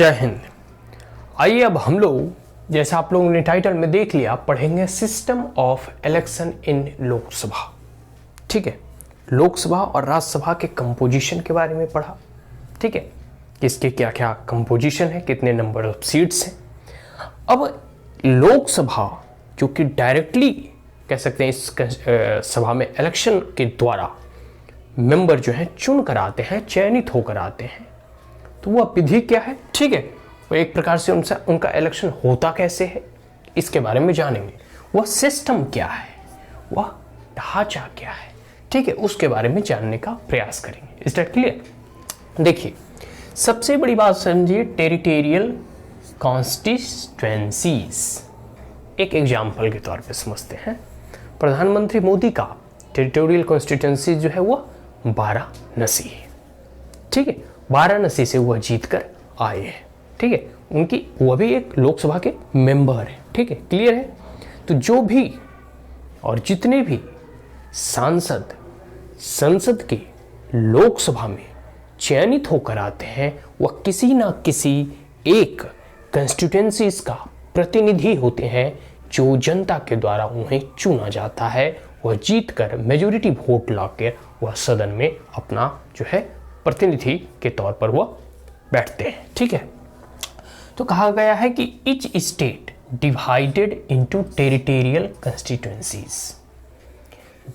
जय हिंद। आइए अब हम लोग, जैसा आप लोगों ने टाइटल में देख लिया, पढ़ेंगे system of election in Lok Sabha. ठीक है, लोकसभा और राज्यसभा के कंपोजिशन के बारे में पढ़ा। ठीक है, किसके क्या क्या कंपोजिशन है, कितने नंबर ऑफ सीट्स हैं। अब लोकसभा जो कि डायरेक्टली कह सकते हैं इस सभा में इलेक्शन के द्वारा मेंबर जो है चुन कर आते हैं, चयनित होकर आते हैं, तो वह विधि क्या है। ठीक है, वो एक प्रकार से उनका इलेक्शन होता कैसे है इसके बारे में जानेंगे। वह सिस्टम क्या है, वह ढांचा क्या है, ठीक है, उसके बारे में जानने का प्रयास करेंगे। Is that clear? देखिए, सबसे बड़ी बात समझिए, टेरिटोरियल कॉन्स्टिट्यूएंसीज। एक एग्जाम्पल के तौर पे समझते हैं। प्रधानमंत्री मोदी का टेरिटोरियल कॉन्स्टिट्यूएंसी जो है वह वाराणसी है। ठीक है, वाराणसी से वह जीत कर आए हैं। ठीक है, उनकी वह भी एक लोकसभा के मेंबर है। ठीक है, क्लियर है? तो जो भी और जितने भी सांसद संसद के लोकसभा में चयनित होकर आते हैं, वह किसी ना किसी एक कंस्टिट्यूएंसीज का प्रतिनिधि होते हैं, जो जनता के द्वारा उन्हें चुना जाता है। वह जीत कर मेजोरिटी वोट लाकर वह सदन में अपना जो है प्रतिनिधि के तौर पर वह बैठते हैं। ठीक है, तो कहा गया है कि each state divided into territorial constituencies.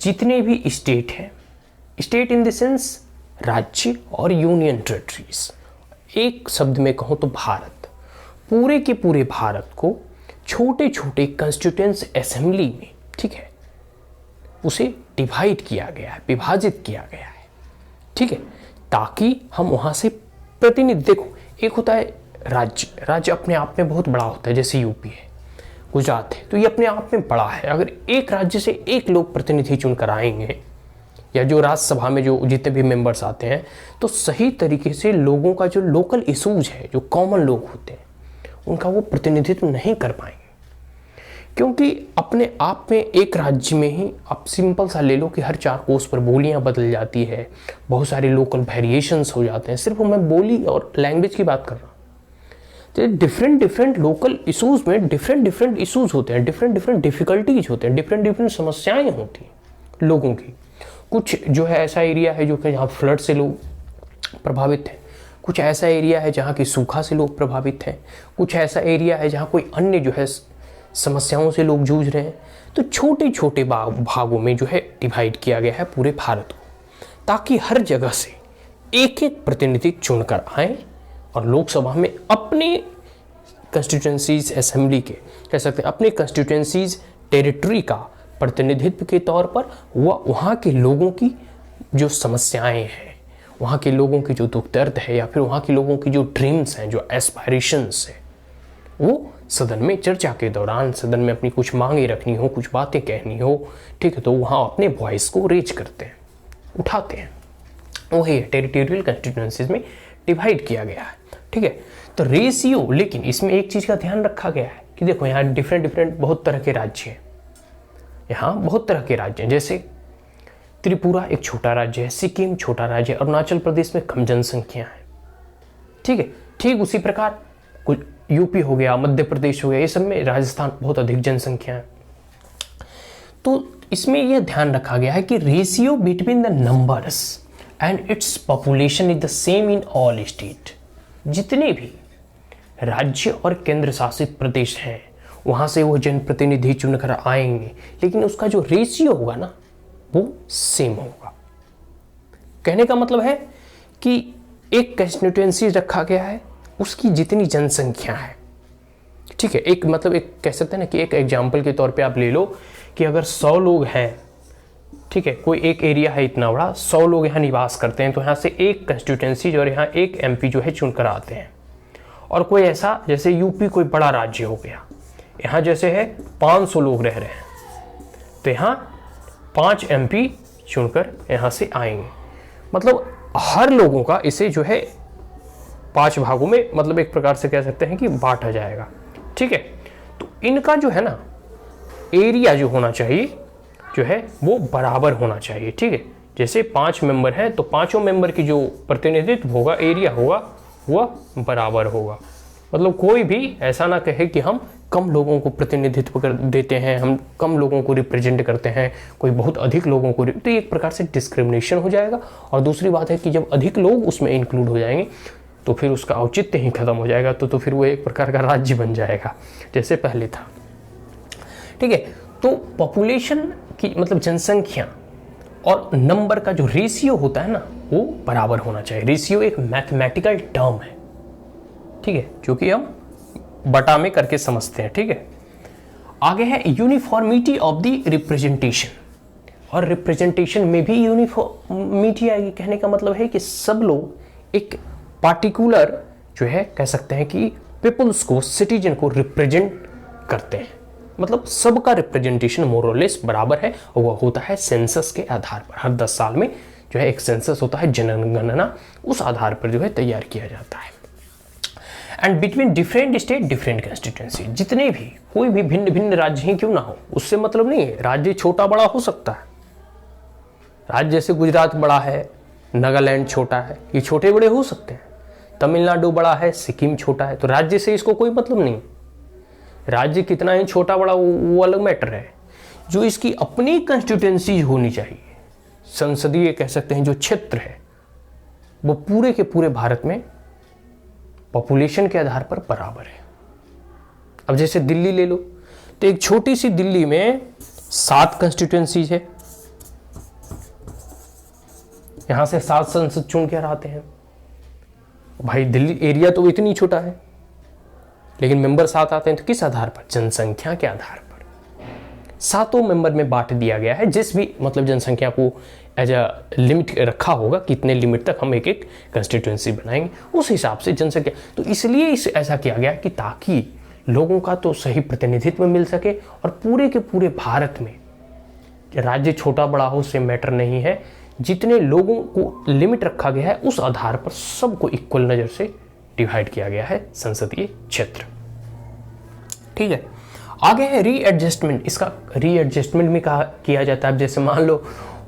जितने भी स्टेट हैं, स्टेट इन द सेंस राज्य और यूनियन टेरिटरीज, एक शब्द में कहूं तो भारत, पूरे के पूरे भारत को छोटे छोटे कंस्टिट्यूएंसी असेंबली में, ठीक है, उसे डिवाइड किया गया है, विभाजित किया गया है। ठीक है, ताकि हम वहां से प्रतिनिधि, देखो एक होता है राज्य, राज्य अपने आप में बहुत बड़ा होता है, जैसे यूपी है, गुजरात है, तो ये अपने आप में बड़ा है। अगर एक राज्य से एक लोग प्रतिनिधि चुनकर आएंगे, या जो राज्यसभा में जो जितने भी मेंबर्स आते हैं, तो सही तरीके से लोगों का जो लोकल इशूज है, जो कॉमन लोग होते हैं, उनका वो प्रतिनिधित्व नहीं कर पाएंगे। क्योंकि अपने आप में एक राज्य में ही आप सिंपल सा ले लो कि हर 4 कोस पर बोलियां बदल जाती है, बहुत सारे लोकल वेरिएशंस हो जाते हैं। सिर्फ मैं बोली और लैंग्वेज की बात कर रहा हूँ। तो डिफरेंट लोकल इशूज में डिफरेंट इशूज होते हैं, डिफरेंट डिफिकल्टीज होते हैं, डिफरेंट समस्याएं होती हैं लोगों की। कुछ जो है ऐसा एरिया है जो कि जहाँ फ्लड से लोग प्रभावित हैं, कुछ ऐसा एरिया है जहाँ की सूखा से लोग प्रभावित हैं, कुछ ऐसा एरिया है जहाँ कोई अन्य जो है समस्याओं से लोग जूझ रहे हैं। तो छोटे छोटे भागों में जो है डिवाइड किया गया है पूरे भारत को, ताकि हर जगह से एक एक प्रतिनिधि चुनकर आए और लोकसभा में अपने कंस्टिट्यूएंसीज असेंबली के, कह सकते हैं अपने कंस्टिट्यूएंसीज टेरिटरी का प्रतिनिधित्व के तौर पर वह वहाँ के लोगों की जो समस्याएं हैं, वहाँ के लोगों की जो दुख दर्द है, या फिर वहाँ के लोगों की जो ड्रीम्स हैं, जो एस्पायरेशंस है, वो सदन में चर्चा के दौरान, सदन में अपनी कुछ मांगे रखनी हो, कुछ बातें कहनी हो, ठीक है, तो वहाँ अपने वॉइस को रेज करते हैं, उठाते हैं। वही टेरिटोरियल कंस्टिट्यूएंसीज में डिवाइड किया गया है। ठीक है, तो रेशियो, लेकिन इसमें एक चीज़ का ध्यान रखा गया है कि देखो यहाँ डिफरेंट बहुत तरह के राज्य हैं, यहाँ बहुत तरह के राज्य हैं। जैसे त्रिपुरा एक छोटा राज्य है, सिक्किम छोटा राज्य है, अरुणाचल प्रदेश में कम जनसंख्या है। ठीक है, ठीक उसी प्रकार कुछ यूपी हो गया, मध्य प्रदेश हो गया, ये सब में, राजस्थान बहुत अधिक जनसंख्या है। तो इसमें यह ध्यान रखा गया है कि ratio between the numbers and its population is the same in all state. जितने भी राज्य और केंद्र शासित प्रदेश हैं, वहां से वो जनप्रतिनिधि चुनकर आएंगे, लेकिन उसका जो रेशियो होगा ना, वो सेम होगा। कहने का मतलब है कि एक कंस्टिट्यूएंसी रखा गया है, उसकी जितनी जनसंख्या है, ठीक है, एक मतलब एक कह सकते हैं ना कि एक एग्जाम्पल के तौर पे आप ले लो कि अगर 100 लोग हैं, ठीक है, कोई एक एरिया है इतना बड़ा, 100 लोग यहाँ निवास करते हैं, तो यहाँ से एक कंस्टिट्यूएंसी और यहाँ एक MP जो है चुनकर आते हैं। और कोई ऐसा, जैसे यूपी कोई बड़ा राज्य हो गया, यहाँ जैसे है 500 लोग रह रहे हैं, तो यहाँ 5 MP चुनकर यहाँ से आएंगे। मतलब हर लोगों का इसे जो है 5 भागों में, मतलब एक प्रकार से कह सकते हैं कि बांटा जाएगा। ठीक है, तो इनका जो है ना एरिया जो होना चाहिए, जो है वो बराबर होना चाहिए। ठीक है, जैसे 5 मेंबर हैं, तो पांचों मेंबर की जो प्रतिनिधित्व होगा, एरिया होगा, वह बराबर होगा। मतलब कोई भी ऐसा ना कहे कि हम कम लोगों को प्रतिनिधित्व कर देते हैं, हम कम लोगों को रिप्रेजेंट करते हैं, कोई बहुत अधिक लोगों को, तो एक प्रकार से डिस्क्रिमिनेशन हो जाएगा। और दूसरी बात है कि जब अधिक लोग उसमें इंक्लूड हो जाएंगे तो फिर उसका औचित्य ही खत्म हो जाएगा, तो फिर वो एक प्रकार का राज्य बन जाएगा जैसे पहले था। ठीक है, तो पॉपुलेशन की मतलब जनसंख्या और नंबर का जो रेशियो होता है ना वो बराबर होना चाहिए। रेशियो एक मैथमेटिकल टर्म है, ठीक है, जो कि हम बटा में करके समझते हैं। ठीक है, आगे है यूनिफॉर्मिटी ऑफ द रिप्रेजेंटेशन, और रिप्रेजेंटेशन में भी यूनिफॉर्मिटी आएगी। कहने का मतलब है कि सब लोग एक पार्टिकुलर जो है कह सकते हैं कि पीपल्स को, सिटीजन को रिप्रेजेंट करते हैं, मतलब सबका रिप्रेजेंटेशन मोरलेस बराबर है, और वह होता है सेंसस के आधार पर। हर 10 साल में जो है एक सेंसस होता है, जनगणना, उस आधार पर जो है तैयार किया जाता है। And between different state different constituency, जितने भी कोई भी भिन्न भिन्न राज्य ही क्यों ना हो, उससे मतलब नहीं है। राज्य छोटा बड़ा हो सकता है, राज्य जैसे गुजरात बड़ा है, नागालैंड छोटा है, ये छोटे बड़े हो सकते हैं। तमिलनाडु बड़ा है, सिक्किम छोटा है, तो राज्य से इसको कोई मतलब नहीं। राज्य कितना ही छोटा बड़ा वो अलग मैटर है। जो इसकी अपनी कंस्टिट्यूएंसी होनी चाहिए, संसदीय कह सकते हैं जो क्षेत्र है, वो पूरे के पूरे भारत में पॉपुलेशन के आधार पर बराबर है। अब जैसे दिल्ली ले लो, तो एक छोटी सी दिल्ली में 7 कंस्टिट्यूएंसीज है, यहां से 7 संसद चुन कर आते हैं। भाई दिल्ली एरिया तो इतनी छोटा है, लेकिन मेंबर 7 आते हैं, तो किस आधार पर? जनसंख्या के आधार पर 7 मेंबर में बांट दिया गया है। जिस भी मतलब जनसंख्या को एज अ लिमिट रखा होगा, कितने लिमिट तक हम एक एक कंस्टिट्यूएंसी बनाएंगे, उस हिसाब से जनसंख्या। तो इसलिए ऐसा किया गया कि ताकि लोगों का तो सही प्रतिनिधित्व मिल सके, और पूरे के पूरे भारत में राज्य छोटा बड़ा हो से मैटर नहीं है, जितने लोगों को लिमिट रखा गया है उस आधार पर सबको इक्वल नज़र से डिवाइड किया गया है संसदीय क्षेत्र। ठीक है, आगे है रीएडजस्टमेंट। इसका रीएडजस्टमेंट भी किया जाता है। जैसे मान लो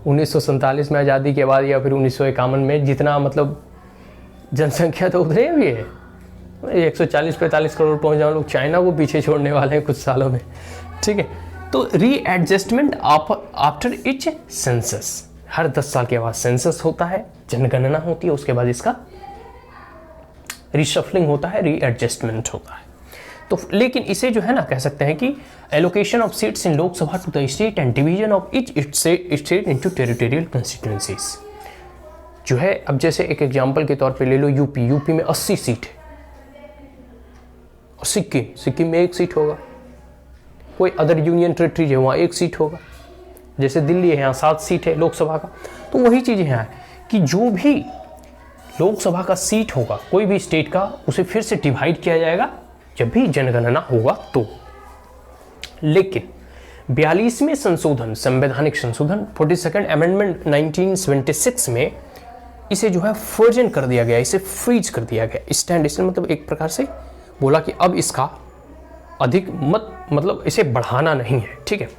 1947 में आज़ादी के बाद या फिर 1951 में जितना मतलब जनसंख्या तो उतनी भी है, 140-45 करोड़ पहुंच जाओ, लोग चाइना को पीछे छोड़ने वाले हैं कुछ सालों में। ठीक है, तो रीएडजस्टमेंट आफ्टर ईच सेंसस, हर 10 साल के बाद सेंसस होता है, जनगणना होती है, उसके बाद इसका रिशफलिंग होता है, रीएडजस्टमेंट होता है। तो लेकिन इसे जो है ना कह सकते हैं कि allocation of seats in Lok Sabha to the state and division of each state into territorial constituencies जो है। अब जैसे एक एग्जांपल के तौर पे ले लो यूपी में 80 सीट है, और सिक्किम में 1 सीट होगा। कोई अदर यूनियन टेरिटरी है वहाँ 1 सीट होगा। जैसे दिल्ली है, यहाँ 7 सीट है लोकसभा का। तो वही चीज़ यहाँ है कि जो भी लोकसभा का सीट होगा कोई भी स्टेट का, उसे फिर से डिवाइड किया जाएगा जब भी जनगणना होगा तो। लेकिन 42वें संशोधन, संवैधानिक संशोधन 42nd अमेंडमेंट 1976 में इसे जो है फ्रोजन कर दिया गया, इसे फ्रीज कर दिया गया। स्टैंड मतलब एक प्रकार से बोला कि अब इसका अधिक मतलब इसे बढ़ाना नहीं है। ठीक है,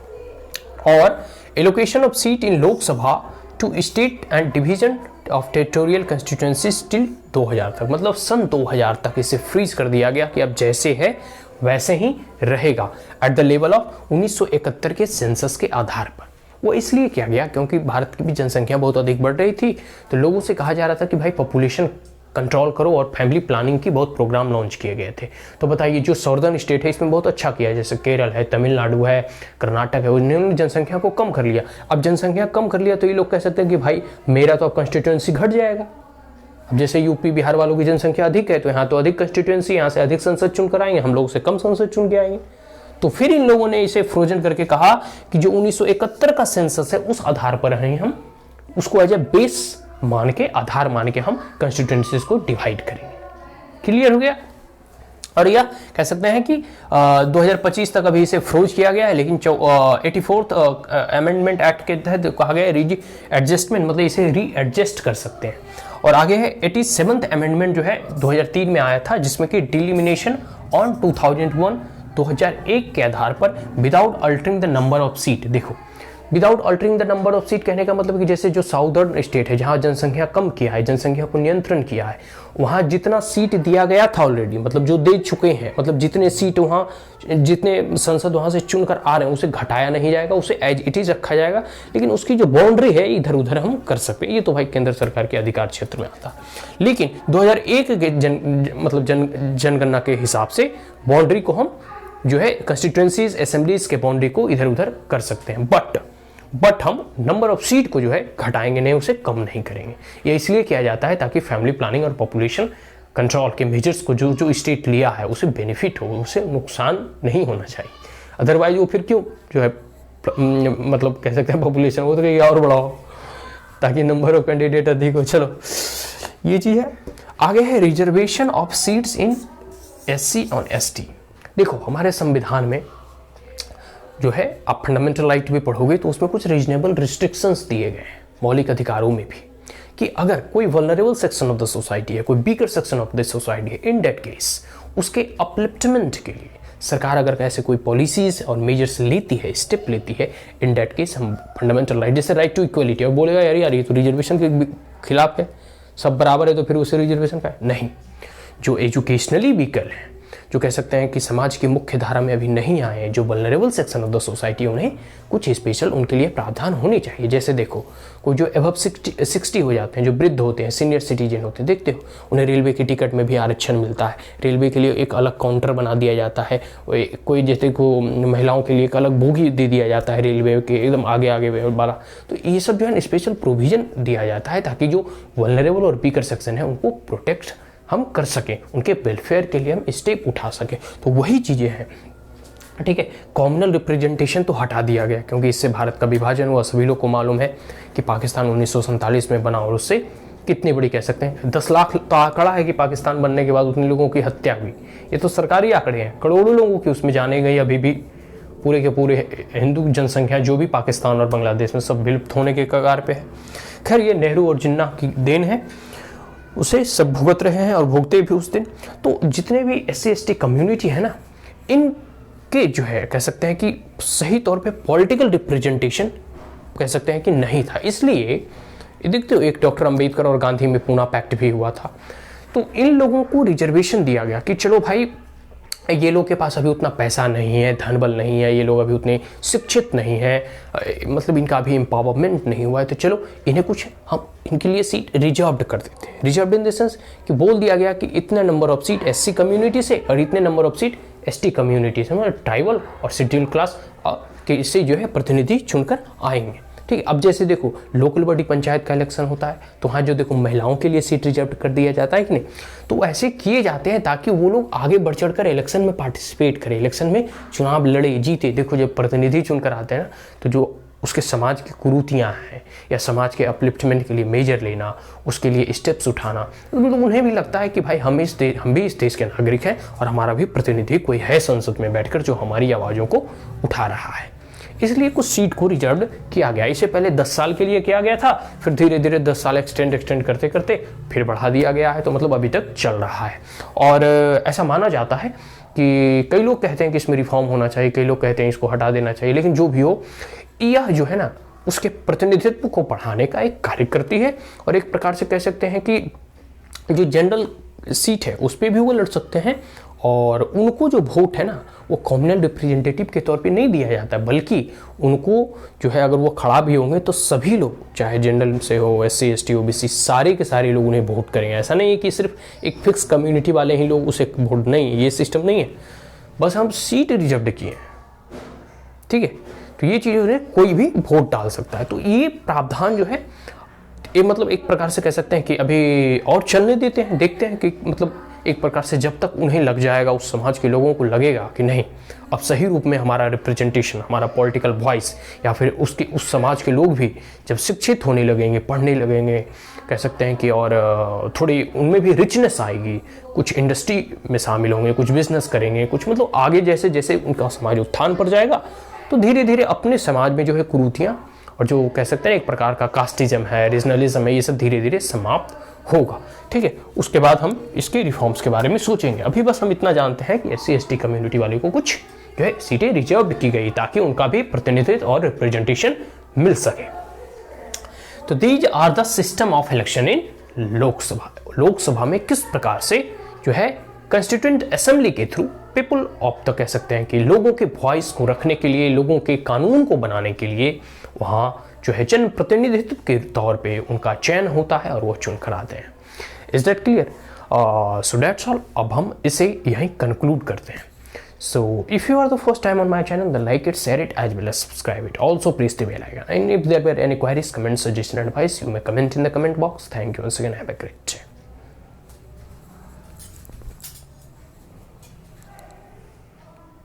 और allocation of seat in Lok Sabha to state and division of territorial constituencies till 2000 तक, मतलब सन 2000 तक इसे फ्रीज कर दिया गया कि अब जैसे है वैसे ही रहेगा एट द लेवल ऑफ 1971 के सेंसस के आधार पर। वो इसलिए किया गया क्योंकि भारत की भी जनसंख्या बहुत अधिक बढ़ रही थी, तो लोगों से कहा जा रहा था कि भाई पॉपुलेशन कंट्रोल करो, और फैमिली प्लानिंग की बहुत प्रोग्राम लॉन्च किए गए थे। तो बताइए जो सॉर्दर्न स्टेट है इसमें बहुत अच्छा किया है, जैसे केरल है, तमिलनाडु है, कर्नाटक है, उन्होंने जनसंख्या को कम कर लिया। अब जनसंख्या कम कर लिया तो ये लोग कह सकते हैं कि भाई मेरा तो अब कंस्टिट्यूएंसी घट जाएगा। अब जैसे यूपी बिहार वालों की जनसंख्या अधिक है, तो यहाँ तो अधिक कंस्टिट्यूएंसी, यहाँ से अधिक संसद चुन कर आएंगे, हम लोग से कम संसद चुन के आएंगे। तो फिर इन लोगों ने इसे फ्रोजन करके कहा कि जो 1971 का सेंसस है उस आधार पर हम उसको एज ए बेस मान के, आधार मान के हम कंस्टिट्यूएंसीज को डिवाइड करेंगे। क्लियर हो गया? और यह कह सकते हैं कि 2025 तक अभी इसे फ्रोज किया गया है, लेकिन 84th अमेंडमेंट एक्ट के तहत कहा गया है एडजस्टमेंट, मतलब इसे री एडजस्ट कर सकते हैं। और आगे है 87th अमेंडमेंट जो है 2003 में आया था, जिसमें कि डिलिमिनेशन ऑन 2001 के आधार पर without altering the number of seat. देखो without altering the number of seat कहने का मतलब कि जैसे जो साउदर्न स्टेट है जहां जनसंख्या कम किया है, जनसंख्या को नियंत्रण किया है, वहां जितना सीट दिया गया था ऑलरेडी, मतलब जो दे चुके हैं, मतलब जितने सीट वहां, जितने संसद वहां से चुनकर आ रहे हैं उसे घटाया नहीं जाएगा, उसे एज इट इज रखा जाएगा, लेकिन उसकी जो बाउंड्री है इधर उधर हम कर सकते हैं। ये तो भाई केंद्र सरकार के अधिकार क्षेत्र में आता है। लेकिन 2001 के जनगणना के हिसाब से बाउंड्री को हम जो है कंस्टिट्यूएंसीज, असेंबलीज के बाउंड्री को इधर उधर कर सकते हैं, बट हम नंबर ऑफ सीट को जो है घटाएंगे नहीं, उसे कम नहीं करेंगे। ये इसलिए किया जाता है ताकि फैमिली प्लानिंग और पॉपुलेशन कंट्रोल के मेजर्स को जो स्टेट लिया है उसे बेनिफिट हो, उसे नुकसान नहीं होना चाहिए। अदरवाइज वो फिर क्यों जो है मतलब कह सकते हैं पॉपुलेशन वो तो कहीं और बढ़ाओ ताकि नंबर ऑफ कैंडिडेट अधिक हो। चलो ये चीज है। आगे है reservation of seats in SC और ST। देखो हमारे संविधान में जो है आप फंडामेंटल राइट भी पढ़ोगे तो उसमें कुछ रीजनेबल रिस्ट्रिक्शंस दिए गए हैं मौलिक अधिकारों में भी, कि अगर कोई vulnerable section of the society है, कोई weaker section of the society है, इन दैट केस उसके अपलिफ्टमेंट के लिए सरकार अगर ऐसे कोई पॉलिसीज और मेजर्स लेती है, स्टेप लेती है, इन दैट केस हम फंडामेंटल राइट, जैसे राइट टू इक्वलिटी, और बोलेगा यार ये तो रिजर्वेशन के खिलाफ है, सब बराबर है तो फिर उसे रिजर्वेशन का है नहीं। जो एजुकेशनली वीकर है, जो कह सकते हैं कि समाज की मुख्य धारा में अभी नहीं आए हैं, जो vulnerable section of the society, उन्हें कुछ स्पेशल उनके लिए प्रावधान होने चाहिए। जैसे देखो कोई जो एबव 60 हो जाते हैं, जो वृद्ध होते हैं, सीनियर सिटीजन होते हैं, देखते हो उन्हें रेलवे की टिकट में भी आरक्षण मिलता है, रेलवे के लिए एक अलग काउंटर बना दिया जाता है, कोई जैसे को महिलाओं के लिए एक अलग बोगी दे दिया जाता है रेलवे के एकदम आगे आगे वाला। तो ये सब जो है स्पेशल प्रोविजन दिया जाता है ताकि जो वल्नरेबल और वीकर सेक्शन है उनको प्रोटेक्ट हम कर सकें, उनके वेलफेयर के लिए हम स्टेप उठा सकें। तो वही चीज़ें हैं, ठीक है। कॉम्युनल रिप्रेजेंटेशन तो हटा दिया गया क्योंकि इससे भारत का विभाजन हुआ। सभी लोग को मालूम है कि पाकिस्तान 1947 में बना और उससे कितनी बड़ी कह सकते हैं 10 लाख तो आंकड़ा है कि पाकिस्तान बनने के बाद उतने लोगों की हत्या हुई। ये तो सरकारी आंकड़े हैं, करोड़ों लोगों की उसमें जाने गई। अभी भी पूरे के पूरे हिंदू जनसंख्या जो भी पाकिस्तान और बांग्लादेश में सब विलुप्त होने के कगार पे है। खैर ये नेहरू और जिन्ना की देन है, उसे सब भुगत रहे हैं और भुगते भी उस दिन। तो जितने भी SC ST कम्युनिटी है ना, इनके जो है कह सकते हैं कि सही तौर पे पॉलिटिकल रिप्रेजेंटेशन कह सकते हैं कि नहीं था। इसलिए देखते हो एक डॉक्टर अंबेडकर और गांधी में पूना पैक्ट भी हुआ था। तो इन लोगों को रिजर्वेशन दिया गया कि चलो भाई ये लोग के पास अभी उतना पैसा नहीं है, धन बल नहीं है, ये लोग अभी उतने शिक्षित नहीं है, मतलब इनका अभी एम्पावरमेंट नहीं हुआ है, तो चलो इन्हें कुछ हम इनके लिए सीट रिजर्व्ड कर देते हैं। रिजर्व्ड इन द सेंस कि बोल दिया गया कि इतने number of seat SC community से और इतने number of seat ST community से, मतलब ट्राइबल और शेड्यूल क्लास के इससे जो है प्रतिनिधि चुनकर आएंगे। ठीक है। अब जैसे देखो लोकल बॉडी पंचायत का इलेक्शन होता है तो वहाँ जो देखो महिलाओं के लिए सीट रिजर्व कर दिया जाता है कि नहीं, तो ऐसे किए जाते हैं ताकि वो लोग आगे बढ़ चढ़ कर इलेक्शन में पार्टिसिपेट करें, इलेक्शन में चुनाव लड़े, जीते। देखो जब प्रतिनिधि चुनकर आते हैं ना, तो जो उसके समाज की कुरीतियाँ हैं या समाज के अपलिफ्टमेंट के लिए मेजर लेना, उसके लिए स्टेप्स उठाना, तो उन्हें भी लगता है कि भाई हम भी इस देश के नागरिक हैं और हमारा भी प्रतिनिधि कोई है संसद में बैठकर जो हमारी आवाज़ों को उठा रहा है। इसलिए कुछ सीट को रिजर्व किया गया। इससे पहले 10 साल के लिए किया गया था, फिर धीरे धीरे 10 साल एक्सटेंड करते करते फिर बढ़ा दिया गया है, तो मतलब अभी तक चल रहा है। और ऐसा माना जाता है कि कई लोग कहते हैं कि इसमें रिफॉर्म होना चाहिए, कई लोग कहते हैं इसको हटा देना चाहिए, लेकिन जो भी हो यह जो है ना उसके प्रतिनिधित्व को बढ़ाने का एक कार्य करती है। और एक प्रकार से कह सकते हैं कि जो जनरल सीट है उस पर भी वो लड़ सकते हैं और उनको जो वोट है ना वो कम्युनल रिप्रेजेंटेटिव के तौर पे नहीं दिया जाता, बल्कि उनको जो है अगर वो खड़ा भी होंगे तो सभी लोग, चाहे जनरल से हो, SC ST OBC, सारे के सारे लोग उन्हें वोट करेंगे। ऐसा नहीं है कि सिर्फ एक फिक्स कम्युनिटी वाले ही लोग उसे वोट, नहीं, ये सिस्टम नहीं है। बस हम सीट रिजर्व किए हैं, ठीक है। तो ये चीज़ उन्हें कोई भी वोट डाल सकता है। तो ये प्रावधान जो है ये मतलब एक प्रकार से कह सकते हैं कि अभी और चलने देते हैं, देखते हैं कि मतलब एक प्रकार से जब तक उन्हें लग जाएगा, उस समाज के लोगों को लगेगा कि नहीं अब सही रूप में हमारा रिप्रेजेंटेशन, हमारा पॉलिटिकल वॉइस, या फिर उस समाज के लोग भी जब शिक्षित होने लगेंगे, पढ़ने लगेंगे, कह सकते हैं कि और थोड़ी उनमें भी रिचनेस आएगी, कुछ इंडस्ट्री में शामिल होंगे, कुछ बिजनेस करेंगे, कुछ मतलब आगे जैसे जैसे उनका समाज उत्थान पर जाएगा तो धीरे धीरे अपने समाज में जो है कुरीतियाँ और जो कह सकते हैं एक प्रकार का कास्टिज्म है, रीजनलिज्म है, ये सब धीरे धीरे समाप्त होगा। ठीक है। उसके बाद हम इसके रिफॉर्म्स के बारे में सोचेंगे। अभी बस हम इतना जानते हैं कि SC ST कम्युनिटी वाले को कुछ जो है सीटें रिजर्व की गई ताकि उनका भी प्रतिनिधित्व और रिप्रेजेंटेशन मिल सके। तो these are the system of election in Lok Sabha. Lok Sabha में किस प्रकार से जो है कंस्टिट्यूएंट असेंबली के थ्रू पीपल ऑफ द कह सकते हैं कि लोगों के वॉइस को रखने के लिए, लोगों के कानून को बनाने के लिए वहाँ जो है जन प्रतिनिधित्व के तौर पे उनका चयन होता है और वो चुन कर आते हैं। Is that clear? So that's all. अब हम इसे यहीं कंक्लूड करते हैं। So if you are the first time on my channel, then like it, share it, as well as subscribe it. Also press the bell icon. And if there were any queries, comments, suggestions, and advice, you may comment in the comment box. Thank you once again. Have a great day.